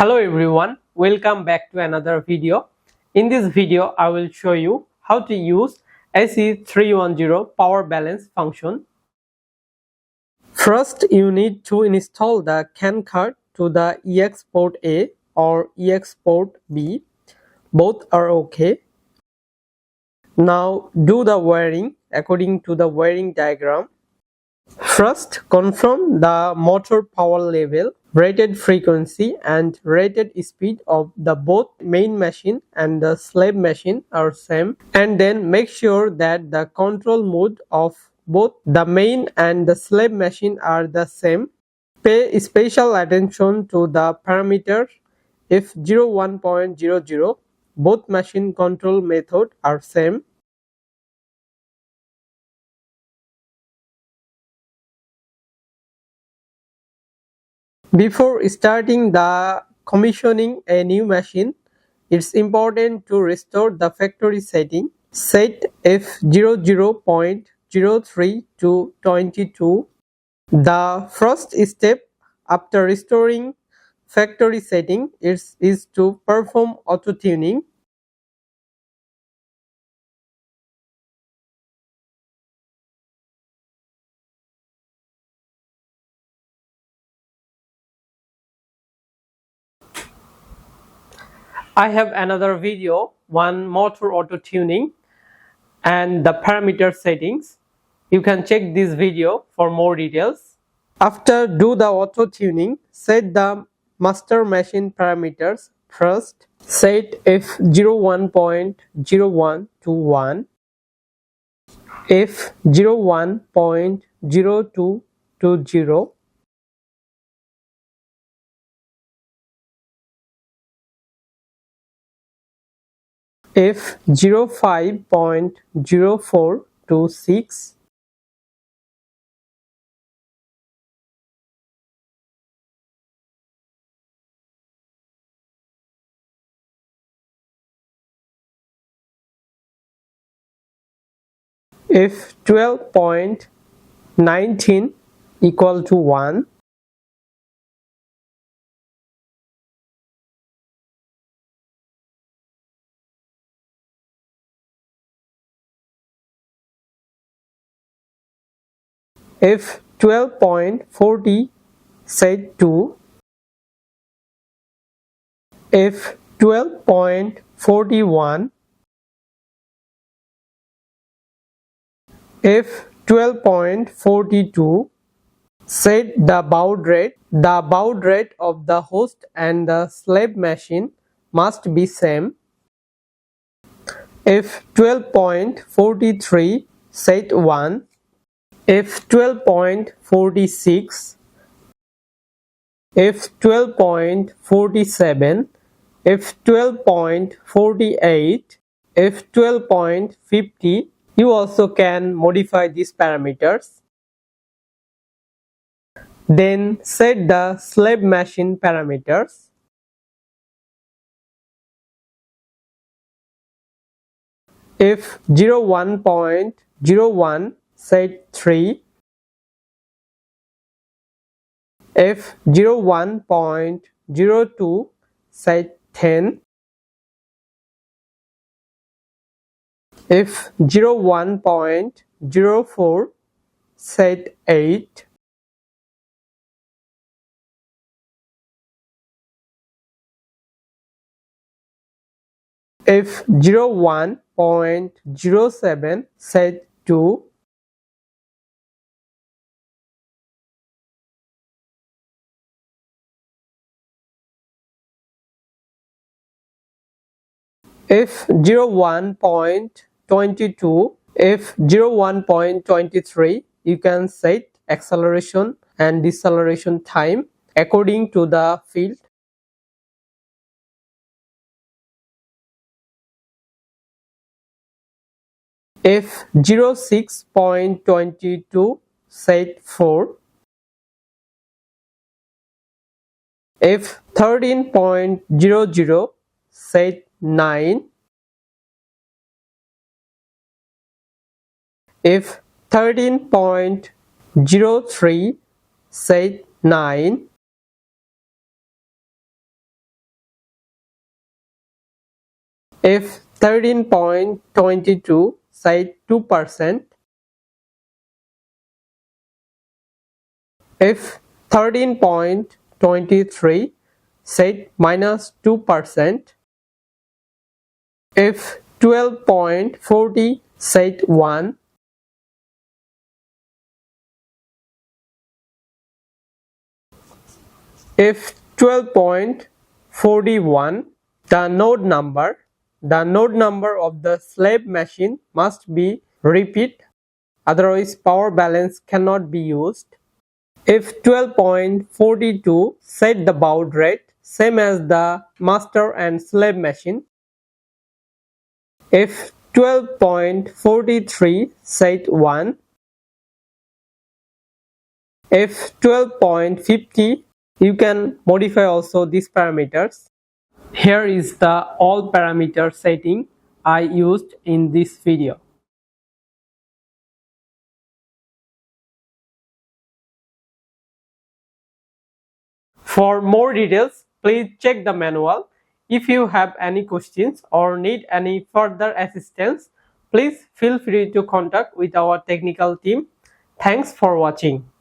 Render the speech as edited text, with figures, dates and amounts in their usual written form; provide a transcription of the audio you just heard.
Hello everyone, welcome back to another video. In this video I will show you how to use AC310 power balance function. First you need to install the CAN card to the EX port A or EX port B. Both are okay. Now do the wiring according to the wiring diagram. First, confirm the motor power level, rated frequency and rated speed of the both main machine and the slave machine are same, and then make sure that the control mode of both the main and the slave machine are the same. Pay special attention to the parameter. If 01.00, both machine control method are same. Before starting the commissioning a new machine, it's important to restore the factory setting. Set F00.03 to 22. The first step after restoring factory setting is to perform auto tuning. I have another video, one motor auto tuning and the parameter settings. You can check this video for more details. After do the auto tuning, set the master machine parameters. First, set F01.01 to 1, F01.02 to 0, F05.04 to 6, F12.19 equal to 1, F12.40 set to, F12.41, F12.42. Set the baud rate. The baud rate of the host and the slave machine must be same. F12.43 set 1, F12.46, F12.47, F12.48, F12.50. You also can modify these parameters. Then set the slave machine parameters. F01.01 set 3, F01.02 set 10, F01.04 set 8, F01.07 set 2, F01.22, F01.23. You can set acceleration and deceleration time according to the field. F06.22 set 4, F13.00 set 9, F13.03 set 9, If 13.22 said 2%, if 13.23 said minus 2%, if 12.40 said 1, if 12.41, the node number of the slave machine must be repeat, otherwise power balance cannot be used. If 12.42 set the baud rate same as the master and slave machine. If 12.43 set 1. If 12.50, you can modify also these parameters. Here is the all parameter setting I used in this video. For more details, please check the manual. If you have any questions or need any further assistance, please feel free to contact with our technical team. Thanks for watching.